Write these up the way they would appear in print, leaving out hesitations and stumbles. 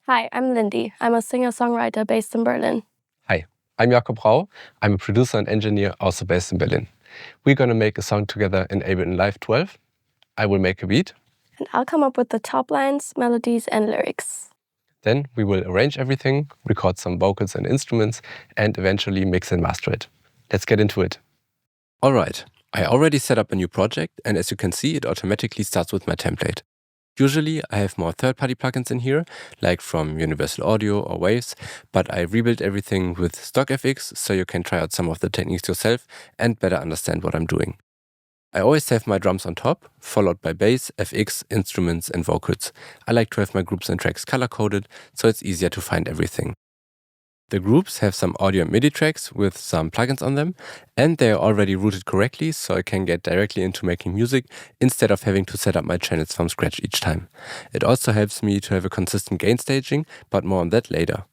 Hi, I'm Lindy. I'm a singer-songwriter based in Berlin. Hi, I'm Jakob Rau. I'm a producer and engineer also based in Berlin. We're going to make a song together in Ableton Live 12. I will make a beat. And I'll come up with the top lines, melodies, and lyrics. Then we will arrange everything, record some vocals and instruments, and eventually mix and master it. Let's get into it. All right, I already set up a new project, and as you can see, it automatically starts with my template. Usually I have more third-party plugins in here, like from Universal Audio or Waves, but I rebuilt everything with stock FX so you can try out some of the techniques yourself and better understand what I'm doing. I always have my drums on top, followed by bass, FX, instruments, and vocals. I like to have my groups and tracks color-coded, so it's easier to find everything. The groups have some audio and MIDI tracks with some plugins on them, and they are already routed correctly, so I can get directly into making music instead of having to set up my channels from scratch each time. It also helps me to have a consistent gain staging, but more on that later.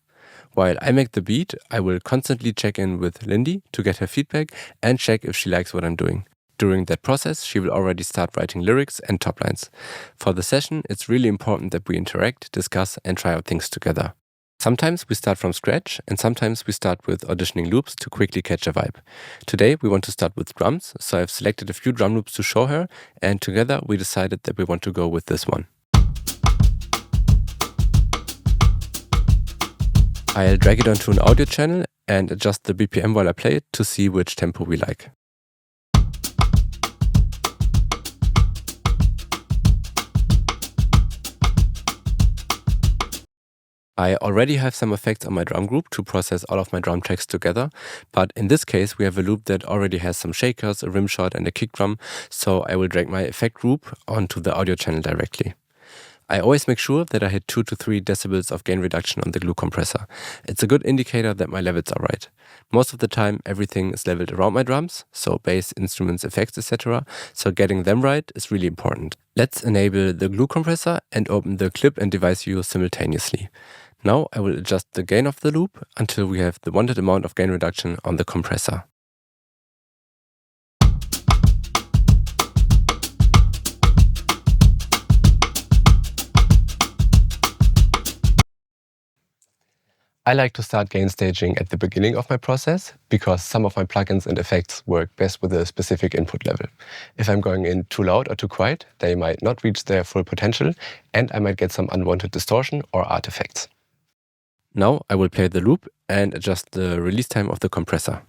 While I make the beat, I will constantly check in with Lindy to get her feedback and check if she likes what I'm doing. During that process, she will already start writing lyrics and top lines. For the session, it's really important that we interact, discuss, and try out things together. Sometimes we start from scratch, and sometimes we start with auditioning loops to quickly catch a vibe. Today we want to start with drums, so I've selected a few drum loops to show her, and together we decided that we want to go with this one. I'll drag it onto an audio channel and adjust the BPM while I play it to see which tempo we like. I already have some effects on my drum group to process all of my drum tracks together, but in this case we have a loop that already has some shakers, a rim shot and a kick drum, so I will drag my effect group onto the audio channel directly. I always make sure that I hit 2 to 3 decibels of gain reduction on the glue compressor. It's a good indicator that my levels are right. Most of the time everything is leveled around my drums, so bass, instruments, effects, etc. So getting them right is really important. Let's enable the glue compressor and open the clip and device view simultaneously. Now I will adjust the gain of the loop until we have the wanted amount of gain reduction on the compressor. I like to start gain staging at the beginning of my process because some of my plugins and effects work best with a specific input level. If I'm going in too loud or too quiet, they might not reach their full potential and I might get some unwanted distortion or artifacts. Now I will play the loop and adjust the release time of the compressor.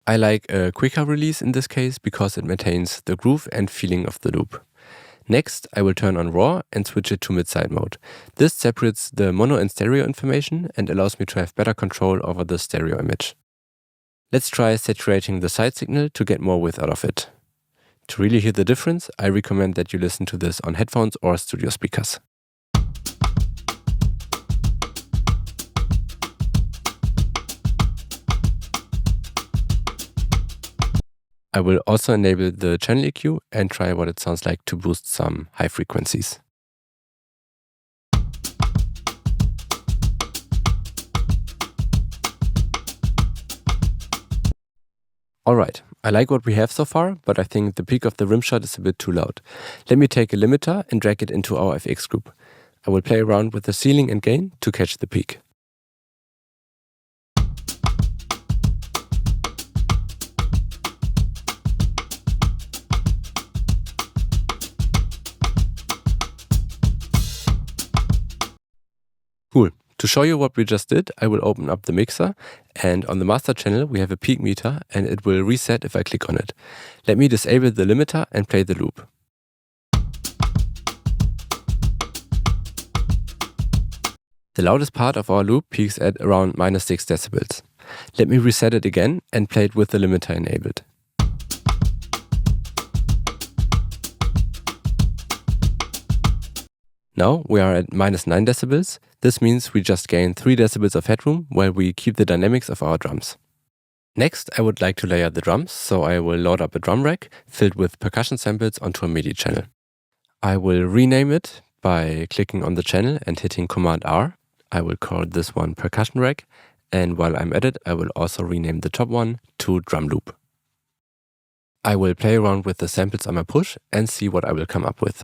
I like a quicker release in this case because it maintains the groove and feeling of the loop. Next, I will turn on RAW and switch it to mid-side mode. This separates the mono and stereo information and allows me to have better control over the stereo image. Let's try saturating the side signal to get more width out of it. To really hear the difference, I recommend that you listen to this on headphones or studio speakers. I will also enable the channel EQ and try what it sounds like to boost some high frequencies. Alright, I like what we have so far, but I think the peak of the rim shot is a bit too loud. Let me take a limiter and drag it into our FX group. I will play around with the ceiling and gain to catch the peak. Cool. To show you what we just did, I will open up the mixer, and on the master channel we have a peak meter and it will reset if I click on it. Let me disable the limiter and play the loop. The loudest part of our loop peaks at around -6 decibels. Let me reset it again and play it with the limiter enabled. Now we are at -9 decibels. This means we just gain 3 decibels of headroom while we keep the dynamics of our drums. Next, I would like to layer the drums, so I will load up a drum rack filled with percussion samples onto a MIDI channel. I will rename it by clicking on the channel and hitting Command R. I will call this one percussion rack, and while I'm at it, I will also rename the top one to drum loop. I will play around with the samples on my push and see what I will come up with.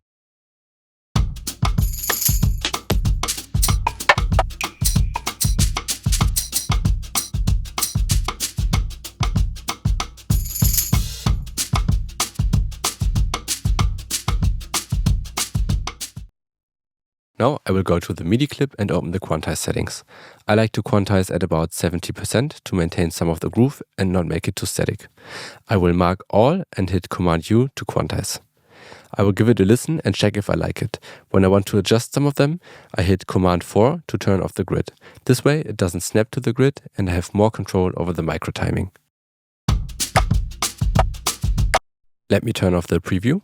Now I will go to the MIDI clip and open the quantize settings. I like to quantize at about 70% to maintain some of the groove and not make it too static. I will mark all and hit Command U to quantize. I will give it a listen and check if I like it. When I want to adjust some of them, I hit Command 4 to turn off the grid. This way it doesn't snap to the grid and I have more control over the micro timing. Let me turn off the preview.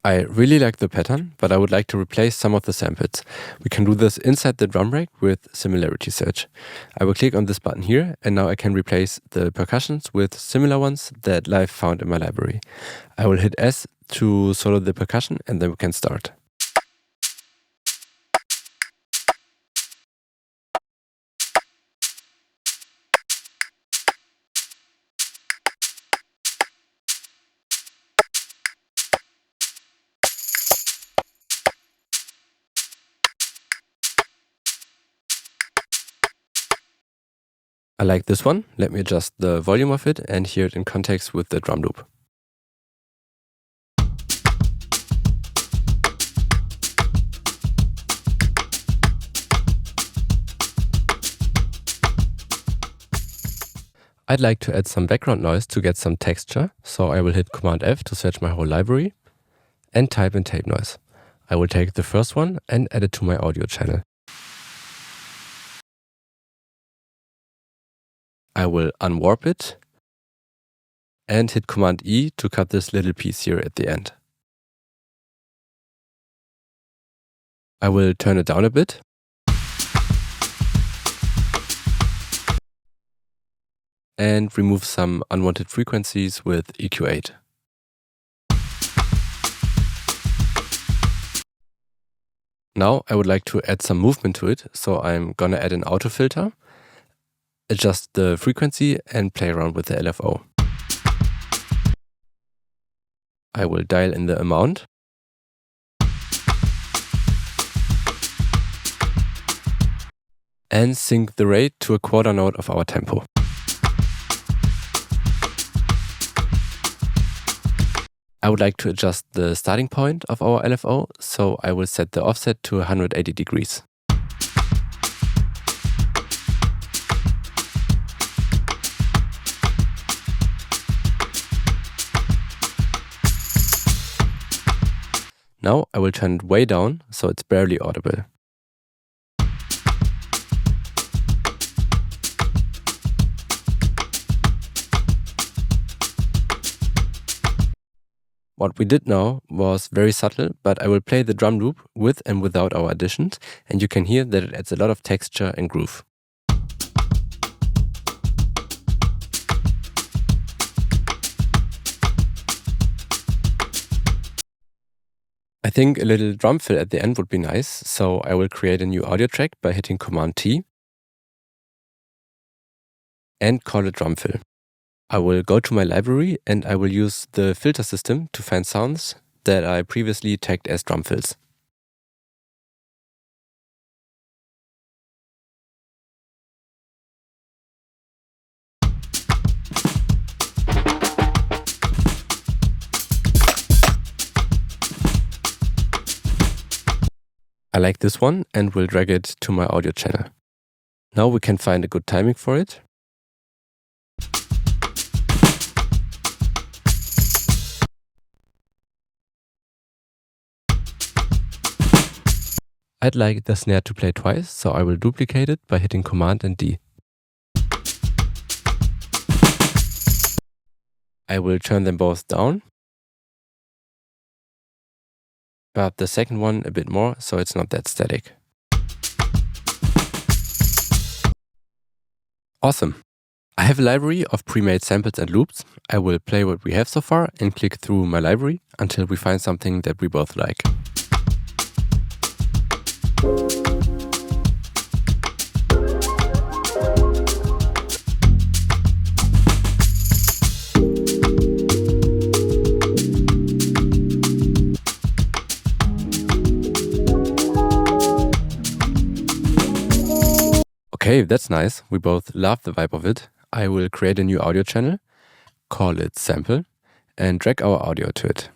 I really like the pattern, but I would like to replace some of the samples. We can do this inside the drum rack with similarity search. I will click on this button here, and now I can replace the percussions with similar ones that I've found in my library. I will hit S to solo the percussion, and then we can start. I like this one. Let me adjust the volume of it and hear it in context with the drum loop. I'd like to add some background noise to get some texture, so I will hit Command F to search my whole library and type in tape noise. I will take the first one and add it to my audio channel. I will unwarp it and hit Command E to cut this little piece here at the end. I will turn it down a bit. And remove some unwanted frequencies with EQ8. Now I would like to add some movement to it, so I'm gonna add an auto filter, adjust the frequency and play around with the LFO. I will dial in the amount. And sync the rate to a quarter note of our tempo. I would like to adjust the starting point of our LFO, so I will set the offset to 180 degrees. Now I will turn it way down, so it's barely audible. What we did now was very subtle, but I will play the drum loop with and without our additions, and you can hear that it adds a lot of texture and groove. I think a little drum fill at the end would be nice, so I will create a new audio track by hitting Command T and call it drum fill. I will go to my library and I will use the filter system to find sounds that I previously tagged as drum fills. I like this one and will drag it to my audio channel. Now we can find a good timing for it. I'd like the snare to play twice, so I will duplicate it by hitting Command and D. I will turn them both down, but the second one a bit more, so it's not that static. Awesome! I have a library of pre-made samples and loops. I will play what we have so far and click through my library until we find something that we both like. Okay, that's nice. We both love the vibe of it. I will create a new audio channel, call it sample, and drag our audio to it.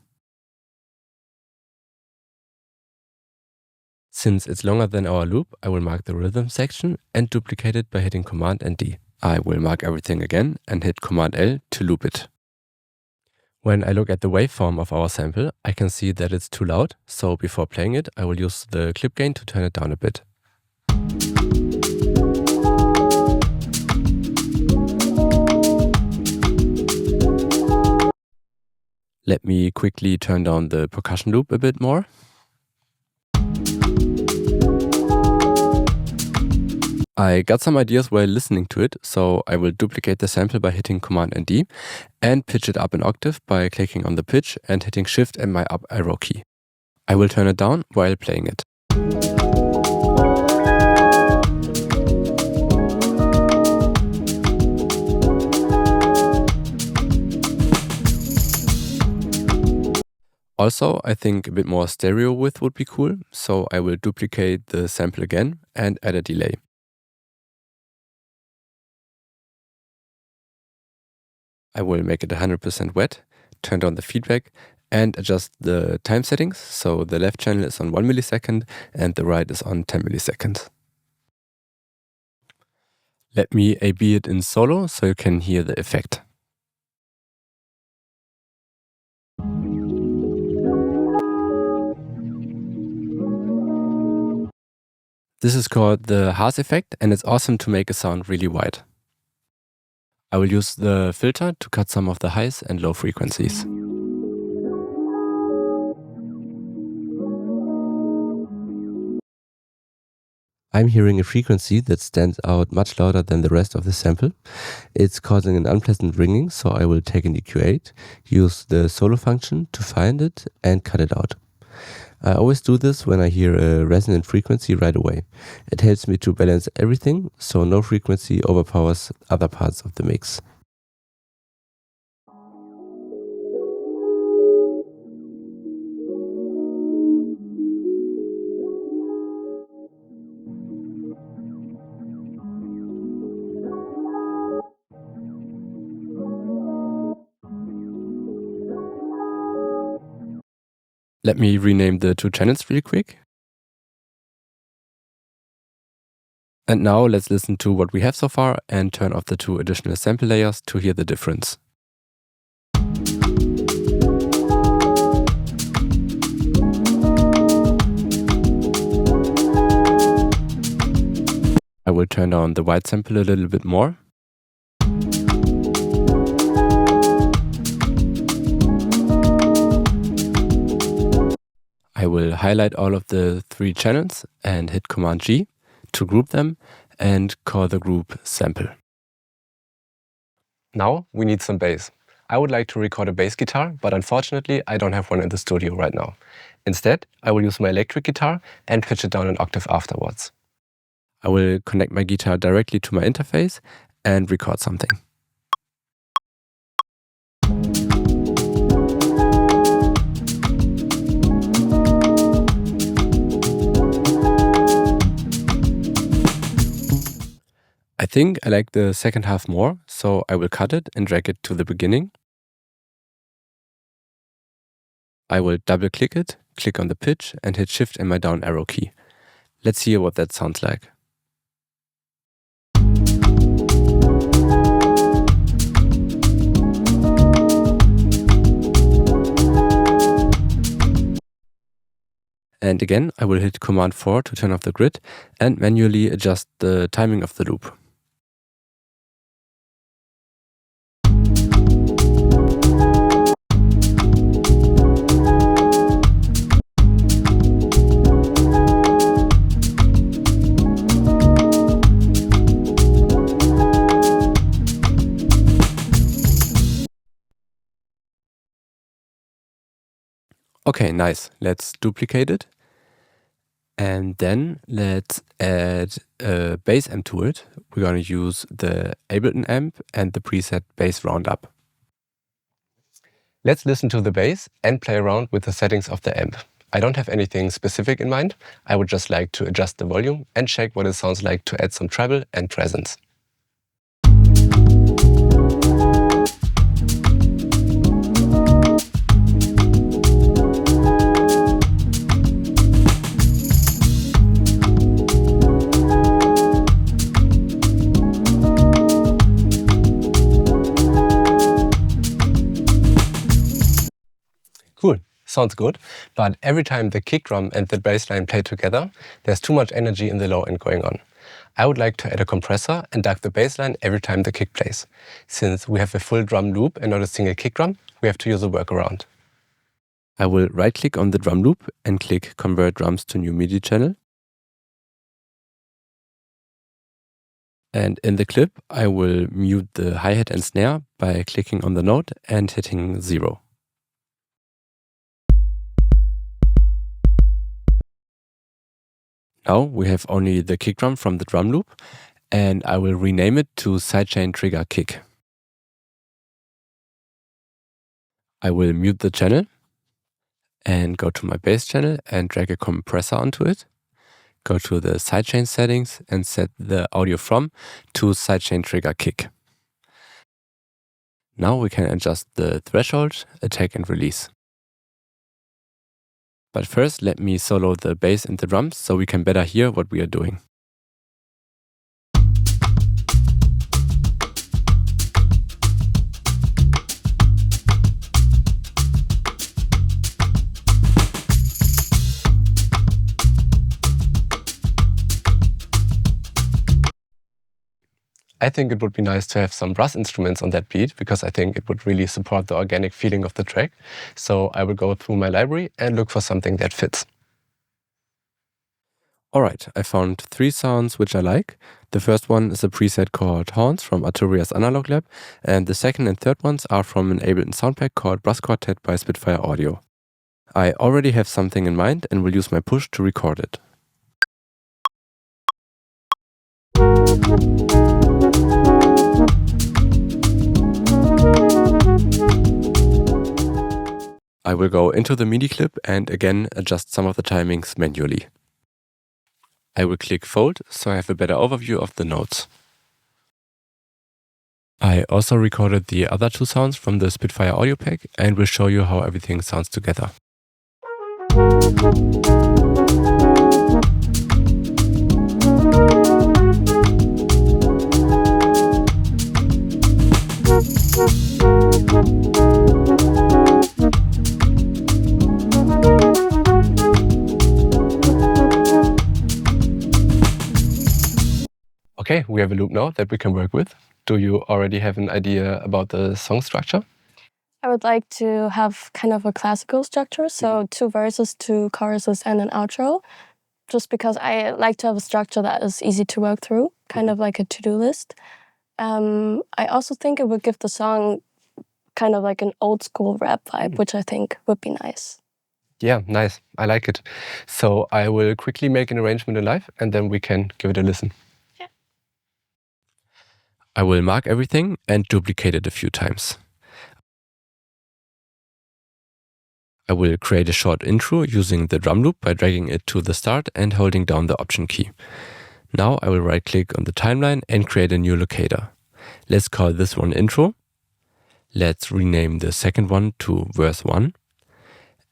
Since it's longer than our loop, I will mark the rhythm section and duplicate it by hitting Command and D. I will mark everything again and hit Command L to loop it. When I look at the waveform of our sample, I can see that it's too loud, so before playing it, I will use the clip gain to turn it down a bit. Let me quickly turn down the percussion loop a bit more. I got some ideas while listening to it, so I will duplicate the sample by hitting Command and D and pitch it up an octave by clicking on the pitch and hitting Shift and my up arrow key. I will turn it down while playing it. Also, I think a bit more stereo width would be cool, so I will duplicate the sample again and add a delay. I will make it 100% wet, turn down the feedback, and adjust the time settings, so the left channel is on 1 millisecond and the right is on 10 milliseconds. Let me A/B it in solo so you can hear the effect. This is called the Haas effect, and it's awesome to make a sound really wide. I will use the filter to cut some of the highs and low frequencies. I'm hearing a frequency that stands out much louder than the rest of the sample. It's causing an unpleasant ringing, so I will take an EQ8, use the solo function to find it and cut it out. I always do this when I hear a resonant frequency right away. It helps me to balance everything, so no frequency overpowers other parts of the mix. Let me rename the two channels really quick. And now let's listen to what we have so far and turn off the two additional sample layers to hear the difference. I will turn down the white sample a little bit more. I will highlight all of the three channels and hit Command G to group them and call the group sample. Now we need some bass. I would like to record a bass guitar, but unfortunately I don't have one in the studio right now. Instead, I will use my electric guitar and pitch it down an octave afterwards. I will connect my guitar directly to my interface and record something. I think I like the second half more, so I will cut it and drag it to the beginning. I will double click it, click on the pitch and hit Shift and my down arrow key. Let's hear what that sounds like. And again, I will hit Command 4 to turn off the grid and manually adjust the timing of the loop. Okay, nice. Let's duplicate it. And then let's add a bass amp to it. We're going to use the Ableton amp and the preset bass roundup. Let's listen to the bass and play around with the settings of the amp. I don't have anything specific in mind. I would just like to adjust the volume and check what it sounds like to add some treble and presence. Cool, sounds good, but every time the kick drum and the bass line play together, there's too much energy in the low end going on. I would like to add a compressor and duck the bass line every time the kick plays. Since we have a full drum loop and not a single kick drum, we have to use a workaround. I will right-click on the drum loop and click Convert Drums to New MIDI Channel. And in the clip, I will mute the hi-hat and snare by clicking on the note and hitting 0. Now we have only the kick drum from the drum loop, and I will rename it to Sidechain Trigger Kick. I will mute the channel and go to my bass channel and drag a compressor onto it. Go to the sidechain settings and set the audio from to Sidechain Trigger Kick. Now we can adjust the threshold, attack and release. But first, let me solo the bass and the drums so we can better hear what we are doing. I think it would be nice to have some brass instruments on that beat because I think it would really support the organic feeling of the track. So I will go through my library and look for something that fits. Alright, I found 3 sounds which I like. The first one is a preset called Horns from Arturia's Analog Lab, and the second and third ones are from an Ableton soundpack called Brass Quartet by Spitfire Audio. I already have something in mind and will use my push to record it. I will go into the MIDI clip and again adjust some of the timings manually. I will click Fold so I have a better overview of the notes. I also recorded the other 2 sounds from the Spitfire audio pack and will show you how everything sounds together. Okay, we have a loop now that we can work with. Do you already have an idea about the song structure? I would like to have kind of a classical structure, so 2 verses, 2 choruses, and an outro. Just because I like to have a structure that is easy to work through, kind of like a to-do list. I also think it would give the song kind of like an old school rap vibe, which I think would be nice. Yeah, nice. I like it. So I will quickly make an arrangement in live and then we can give it a listen. Yeah. I will mark everything and duplicate it a few times. I will create a short intro using the drum loop by dragging it to the start and holding down the Option key. Now I will right-click on the timeline and create a new locator. Let's call this one intro. Let's rename the second one to verse 1.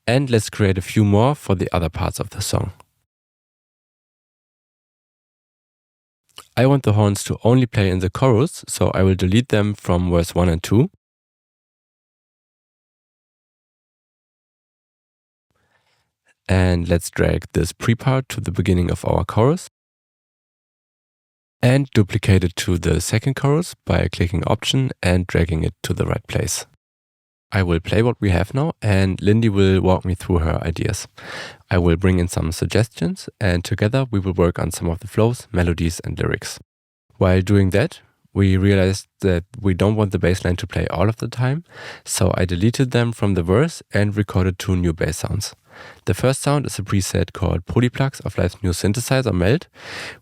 And let's create a few more for the other parts of the song. I want the horns to only play in the chorus, so I will delete them from verse 1 and 2. And let's drag this pre-part to the beginning of our chorus. And duplicate it to the second chorus by clicking Option and dragging it to the right place. I will play what we have now and Lindy will walk me through her ideas. I will bring in some suggestions and together we will work on some of the flows, melodies and lyrics. While doing that, we realized that we don't want the bass line to play all of the time, so I deleted them from the verse and recorded 2 new bass sounds. The first sound is a preset called Polyplugs of Life's new synthesizer Melt,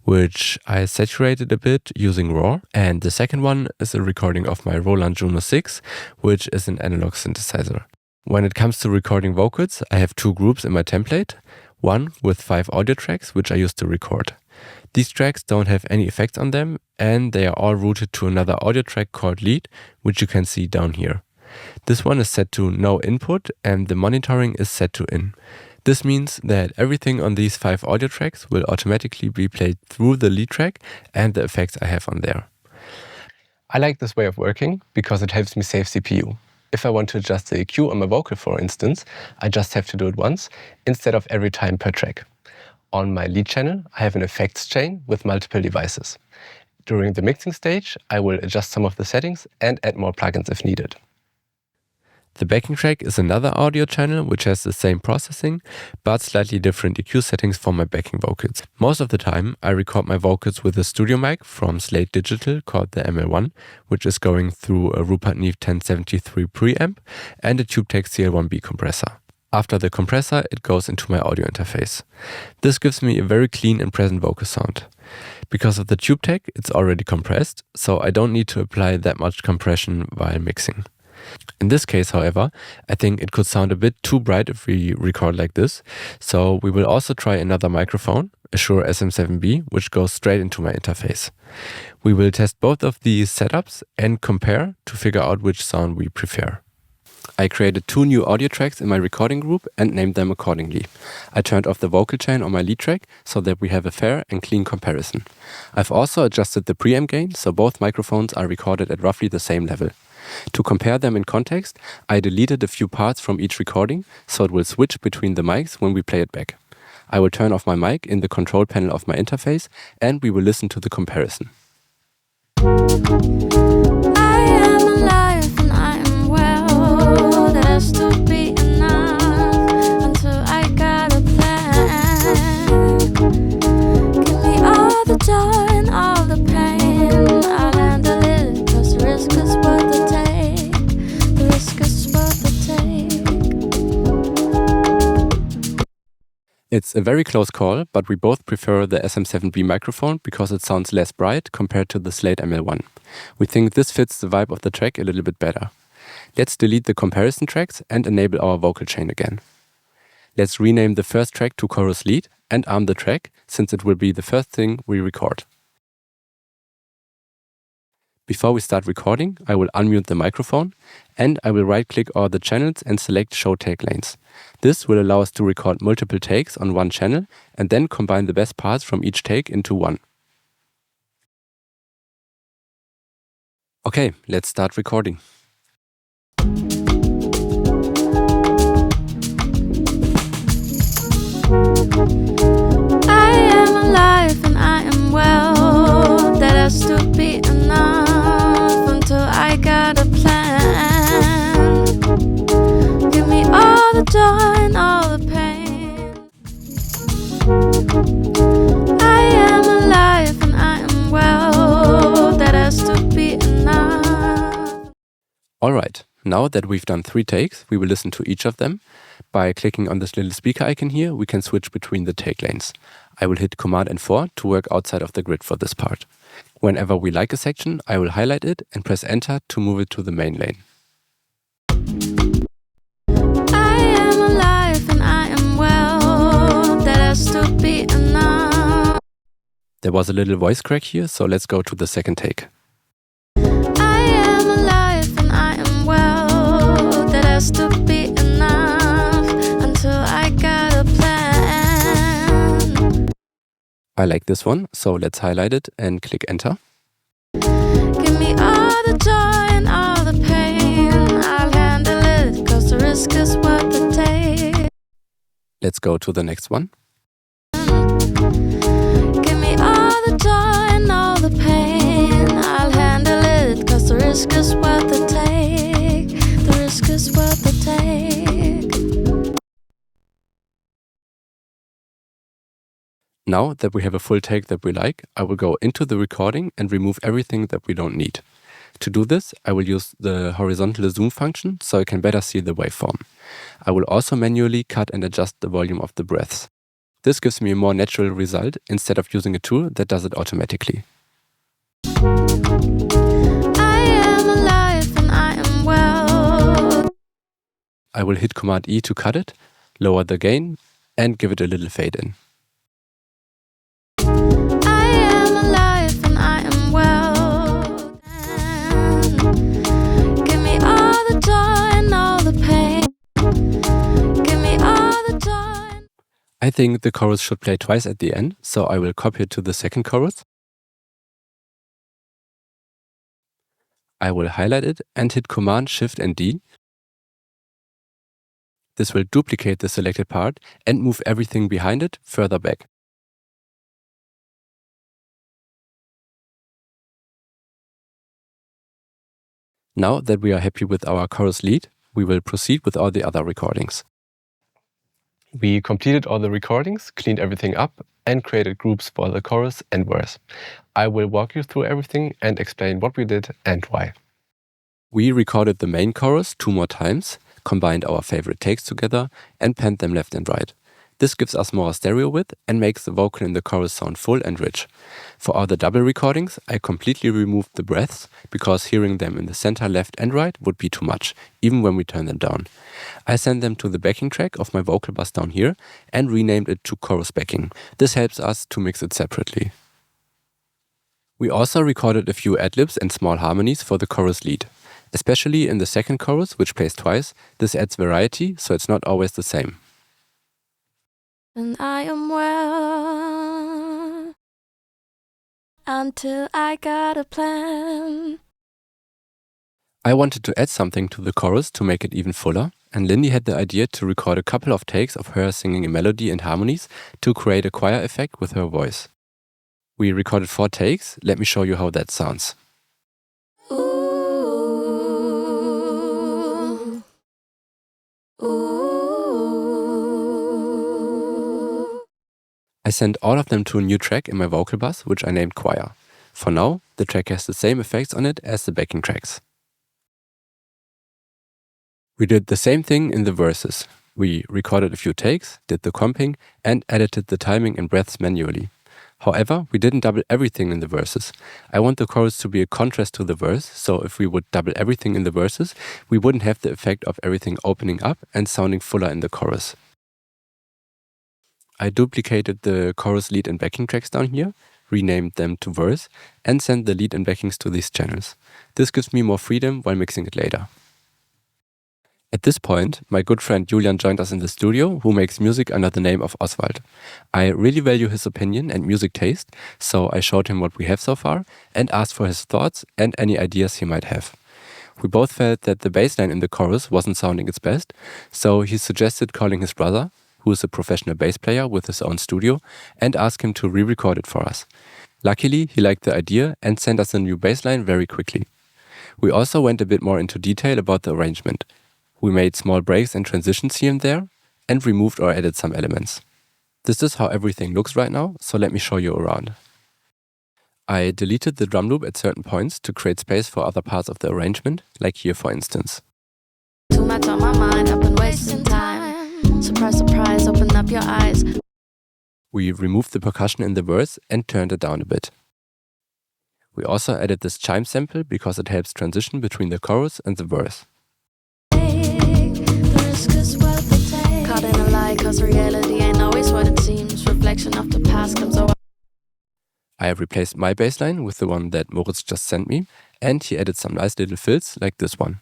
which I saturated a bit using Raw, and the second one is a recording of my Roland Juno 6, which is an analog synthesizer. When it comes to recording vocals, I have two groups in my template. One with 5 audio tracks, which I use to record. These tracks don't have any effects on them, and they are all routed to another audio track called lead, which you can see down here. This one is set to no input, and the monitoring is set to in. This means that everything on these 5 audio tracks will automatically be played through the lead track and the effects I have on there. I like this way of working because it helps me save CPU. If I want to adjust the EQ on my vocal, for instance, I just have to do it once instead of every time per track. On my lead channel, I have an effects chain with multiple devices. During the mixing stage, I will adjust some of the settings and add more plugins if needed. The backing track is another audio channel which has the same processing, but slightly different EQ settings for my backing vocals. Most of the time, I record my vocals with a studio mic from Slate Digital called the ML1, which is going through a Rupert Neve 1073 preamp and a TubeTech CL1B compressor. After the compressor, it goes into my audio interface. This gives me a very clean and present vocal sound. Because of the TubeTech, it's already compressed, so I don't need to apply that much compression while mixing. In this case, however, I think it could sound a bit too bright if we record like this, so we will also try another microphone, a Shure SM7B, which goes straight into my interface. We will test both of these setups and compare to figure out which sound we prefer. I created 2 new audio tracks in my recording group and named them accordingly. I turned off the vocal chain on my lead track so that we have a fair and clean comparison. I've also adjusted the preamp gain so both microphones are recorded at roughly the same level. To compare them in context, I deleted a few parts from each recording so it will switch between the mics when we play it back. I will turn off my mic in the control panel of my interface and we will listen to the comparison. I am alive and I am well. There's to be enough until I got a plan. Give me all the joy and all the pain. I'll handle it, 'cause the risk is worth the take. The risk is worth the take. It's a very close call, but we both prefer the SM7B microphone because it sounds less bright compared to the Slate ML1. We think this fits the vibe of the track a little bit better. Let's delete the comparison tracks and enable our vocal chain again. Let's rename the first track to chorus lead and arm the track, since it will be the first thing we record. Before we start recording, I will unmute the microphone and I will right-click all the channels and select Show Take Lanes. This will allow us to record multiple takes on one channel and then combine the best parts from each take into one. Okay, let's start recording. I am alive and I am well. That has to be enough until I got a plan. Give me all the joy and all the pain. I am alive and I am well. That has to be enough. Alright, now that we've done 3 takes, we will listen to each of them. By clicking on this little speaker icon here, we can switch between the take lanes. I will hit Command and 4 to work outside of the grid for this part. Whenever we like a section, I will highlight it and press Enter to move it to the main lane. I am alive and I am well. That has to be enough. There was a little voice crack here, so let's go to the second take. I am alive and I am well. That has to be enough until I got a plan. I like this one, so let's highlight it and click Enter. Give me all the joy and all the pain. I'll handle it, 'cause the risk is worth the take. Let's go to the next one. Give me all the joy and all the pain. I'll handle it, 'cause the risk is worth the take. The risk is worth the take. Now that we have a full take that we like, I will go into the recording and remove everything that we don't need. To do this, I will use the horizontal zoom function so I can better see the waveform. I will also manually cut and adjust the volume of the breaths. This gives me a more natural result instead of using a tool that does it automatically. I am alive and I am well. I will hit Command E to cut it, lower the gain, and give it a little fade in. I am alive and I am well. Give me all the joy and all the pain. Give me all the joy. I think the chorus should play twice at the end, so I will copy it to the second chorus. I will highlight it and hit Command, Shift and D. This will duplicate the selected part and move everything behind it further back. Now that we are happy with our chorus lead, we will proceed with all the other recordings. We completed all the recordings, cleaned everything up, and created groups for the chorus and verse. I will walk you through everything and explain what we did and why. We recorded the main chorus 2 more times, combined our favorite takes together, and panned them left and right. This gives us more stereo width and makes the vocal in the chorus sound full and rich. For all the double recordings, I completely removed the breaths because hearing them in the center left and right would be too much, even when we turn them down. I sent them to the backing track of my vocal bus down here and renamed it to chorus backing. This helps us to mix it separately. We also recorded a few ad-libs and small harmonies for the chorus lead. Especially in the second chorus, which plays twice, this adds variety, so it's not always the same. And I am well until I got a plan. I wanted to add something to the chorus to make it even fuller, and Lindy had the idea to record a couple of takes of her singing a melody and harmonies to create a choir effect with her voice. We recorded 4 takes. Let me show you how that sounds. Ooh. Ooh. I sent all of them to a new track in my vocal bus, which I named Choir. For now, the track has the same effects on it as the backing tracks. We did the same thing in the verses. We recorded a few takes, did the comping, and edited the timing and breaths manually. However, we didn't double everything in the verses. I want the chorus to be a contrast to the verse, so if we would double everything in the verses, we wouldn't have the effect of everything opening up and sounding fuller in the chorus. I duplicated the chorus lead and backing tracks down here, renamed them to verse, and sent the lead and backings to these channels. This gives me more freedom while mixing it later. At this point, my good friend Julian joined us in the studio, who makes music under the name of Oswald. I really value his opinion and music taste, so I showed him what we have so far and asked for his thoughts and any ideas he might have. We both felt that the bass line in the chorus wasn't sounding its best, so he suggested calling his brother, who is a professional bass player with his own studio, and ask him to re-record it for us. Luckily, he liked the idea and sent us a new bass line very quickly. We also went a bit more into detail about the arrangement. We made small breaks and transitions here and there, and removed or added some elements. This is how everything looks right now, so let me show you around. I deleted the drum loop at certain points to create space for other parts of the arrangement, like here for instance. Too much on my mind, I've been wasting time. Surprise, surprise, open up your eyes. We removed the percussion in the verse and turned it down a bit. We also added this chime sample because it helps transition between the chorus and the verse. The risk is worth the take. Caught in a lie, cause reality ain't always what it seems. Reflection of the past comes over. I have replaced my bass line with the one that Moritz just sent me, and he added some nice little fills like this one.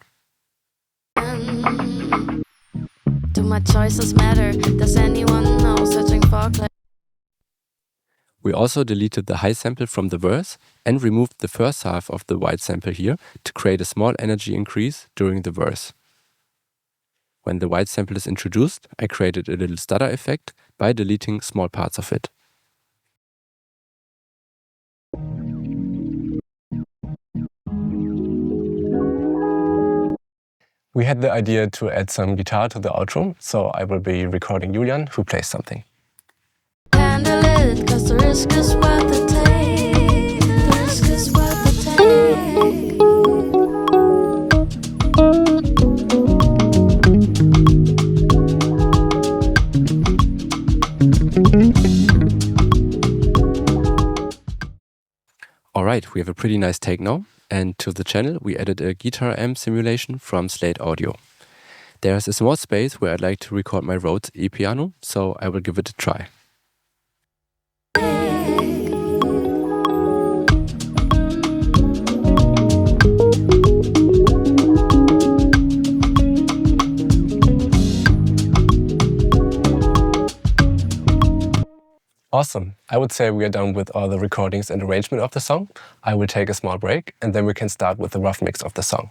Do my choices matter? Does anyone know? Searching for clarity. We also deleted the high sample from the verse and removed the first half of the wide sample here to create a small energy increase during the verse. When the wide sample is introduced, I created a little stutter effect by deleting small parts of it. We had the idea to add some guitar to the outro, so I will be recording Julian, who plays something. Handle it, cause the risk is worth the take. The risk is worth the take. Alright, we have a pretty nice take now, and to the channel we added a guitar amp simulation from Slate Audio. There's a small space where I'd like to record my Rhodes e-piano, so I will give it a try. Awesome. I would say we are done with all the recordings and arrangement of the song. I will take a small break and then we can start with the rough mix of the song.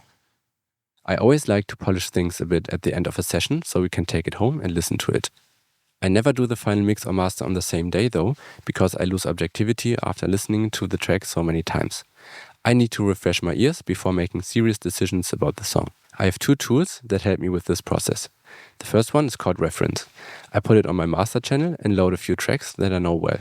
I always like to polish things a bit at the end of a session so we can take it home and listen to it. I never do the final mix or master on the same day though, because I lose objectivity after listening to the track so many times. I need to refresh my ears before making serious decisions about the song. I have two tools that help me with this process. The first one is called Reference. I put it on my master channel and load a few tracks that I know well.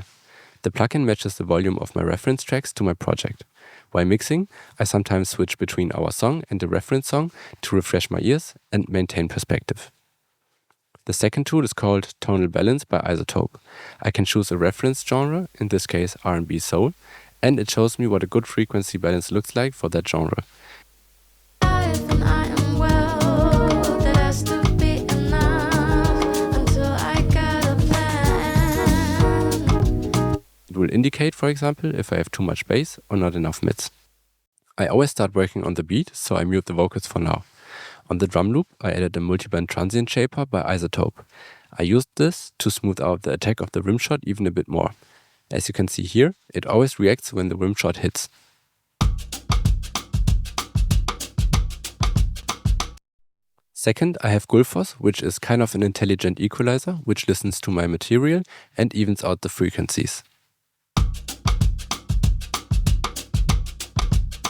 The plugin matches the volume of my reference tracks to my project. While mixing, I sometimes switch between our song and the reference song to refresh my ears and maintain perspective. The second tool is called Tonal Balance by iZotope. I can choose a reference genre, in this case R&B soul, and it shows me what a good frequency balance looks like for that genre. It will indicate, for example, if I have too much bass or not enough mids. I always start working on the beat, so I mute the vocals for now. On the drum loop, I added a multiband transient shaper by iZotope. I used this to smooth out the attack of the rimshot even a bit more. As you can see here, it always reacts when the rimshot hits. Second, I have Gullfoss, which is kind of an intelligent equalizer, which listens to my material and evens out the frequencies.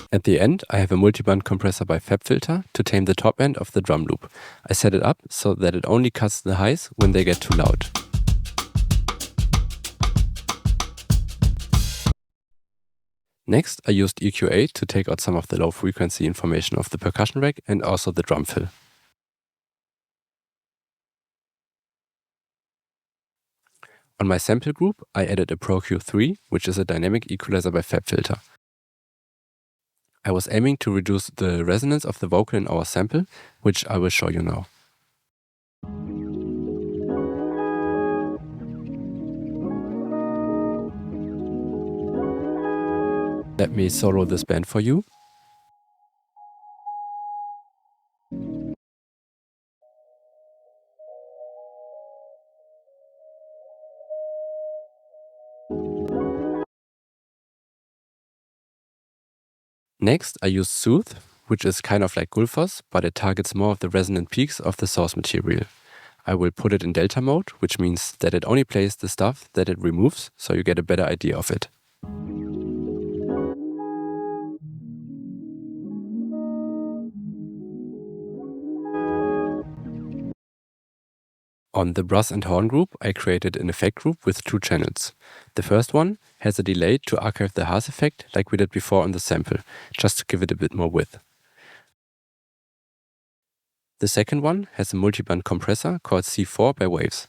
At the end, I have a multiband compressor by FabFilter to tame the top end of the drum loop. I set it up so that it only cuts the highs when they get too loud. Next, I used EQ8 to take out some of the low frequency information of the percussion rack and also the drum fill. On my sample group, I added a ProQ3, which is a dynamic equalizer by FabFilter. I was aiming to reduce the resonance of the vocal in our sample, which I will show you now. Let me solo this band for you. Next, I used Soothe, which is kind of like Gullfoss, but it targets more of the resonant peaks of the source material. I will put it in delta mode, which means that it only plays the stuff that it removes, so you get a better idea of it. On the brass and horn group, I created an effect group with two channels. The first one has a delay to archive the Haas effect like we did before on the sample, just to give it a bit more width. The second one has a multiband compressor called C4 by Waves.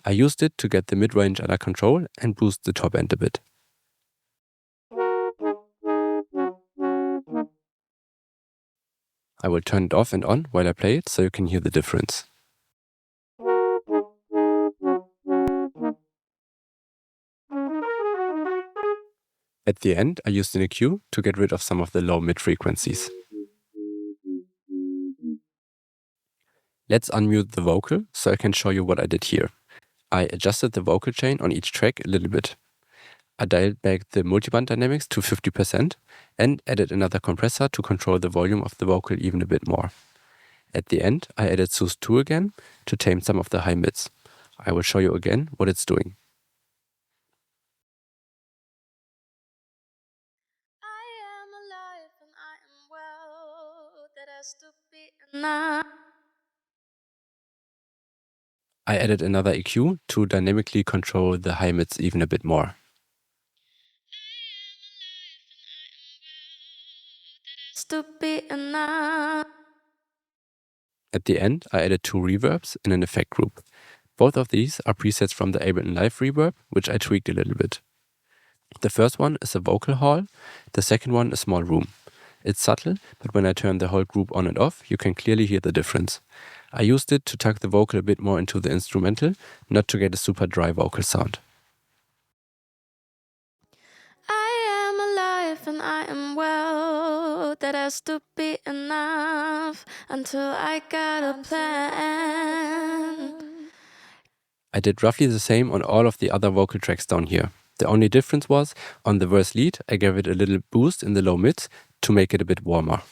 I used it to get the mid-range under control and boost the top end a bit. I will turn it off and on while I play it so you can hear the difference. At the end, I used an EQ to get rid of some of the low mid frequencies. Let's unmute the vocal so I can show you what I did here. I adjusted the vocal chain on each track a little bit. I dialed back the multiband dynamics to 50% and added another compressor to control the volume of the vocal even a bit more. At the end, I added Soothe 2 again to tame some of the high mids. I will show you again what it's doing. I added another EQ to dynamically control the high mids even a bit more. At the end, I added two reverbs in an effect group. Both of these are presets from the Ableton Live reverb, which I tweaked a little bit. The first one is a vocal hall, the second one a small room. It's subtle, but when I turn the whole group on and off, you can clearly hear the difference. I used it to tuck the vocal a bit more into the instrumental, not to get a super dry vocal sound. I am alive and I am well. That has to be enough until I got a plan. I did roughly the same on all of the other vocal tracks down here. The only difference was, on the verse lead, I gave it a little boost in the low mids to make it a bit warmer.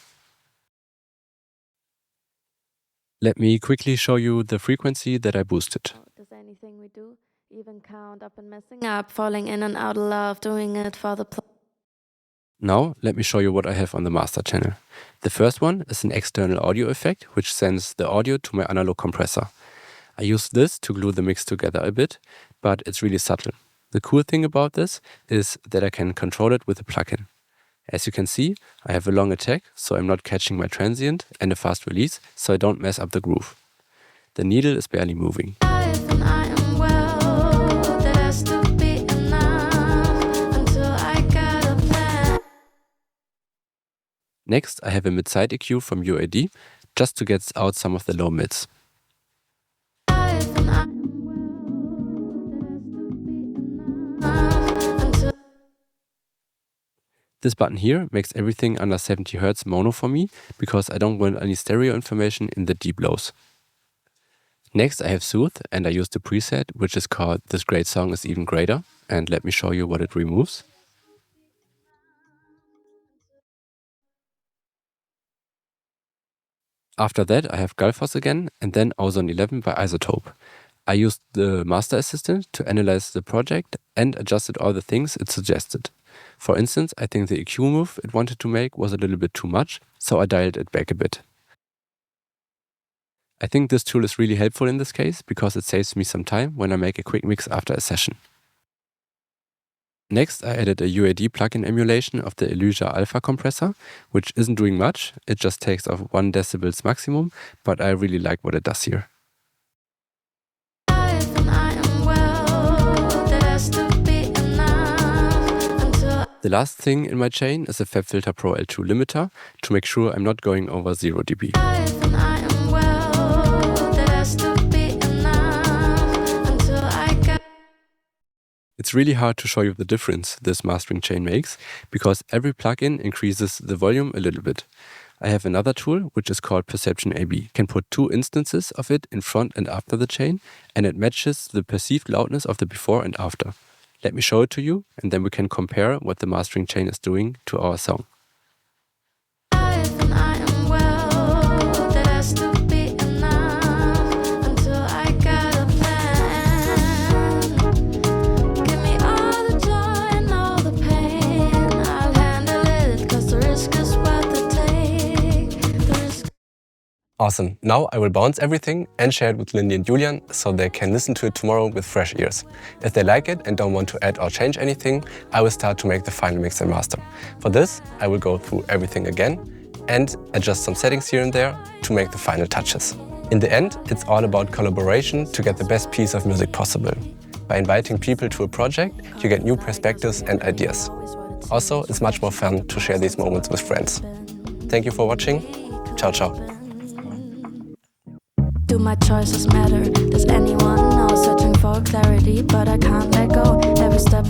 Let me quickly show you the frequency that I boosted. Does anything we do even count up and messing up, falling in and out of love, doing it for the Now, let me show you what I have on the master channel. The first one is an external audio effect, which sends the audio to my analog compressor. I use this to glue the mix together a bit, but it's really subtle. The cool thing about this is that I can control it with a plugin. As you can see, I have a long attack, so I'm not catching my transient, and a fast release, so I don't mess up the groove. The needle is barely moving. Next, I have a mid-side EQ from UAD, just to get out some of the low mids. This button here makes everything under 70 Hz mono for me, because I don't want any stereo information in the deep lows. Next I have Soothe, and I use the preset, which is called This Great Song Is Even Greater, and let me show you what it removes. After that I have Gullfoss again, and then Ozone 11 by Isotope. I used the Master Assistant to analyze the project and adjusted all the things it suggested. For instance, I think the EQ move it wanted to make was a little bit too much, so I dialed it back a bit. I think this tool is really helpful in this case, because it saves me some time when I make a quick mix after a session. Next, I added a UAD plugin emulation of the Elysia Alpha compressor, which isn't doing much, it just takes off 1 decibels maximum, but I really like what it does here. The last thing in my chain is a FabFilter Pro L2 limiter to make sure I'm not going over 0 dB. It's really hard to show you the difference this mastering chain makes, because every plugin increases the volume a little bit. I have another tool, which is called Perception AB. Can put 2 instances of it in front and after the chain, and it matches the perceived loudness of the before and after. Let me show it to you, and then we can compare what the mastering chain is doing to our song. Awesome. Now I will bounce everything and share it with Lindy and Julian so they can listen to it tomorrow with fresh ears. If they like it and don't want to add or change anything, I will start to make the final mix and master. For this, I will go through everything again and adjust some settings here and there to make the final touches. In the end, it's all about collaboration to get the best piece of music possible. By inviting people to a project, you get new perspectives and ideas. Also, it's much more fun to share these moments with friends. Thank you for watching. Ciao, ciao. Do my choices matter? Does anyone know? Searching for clarity, but I can't let go. Every step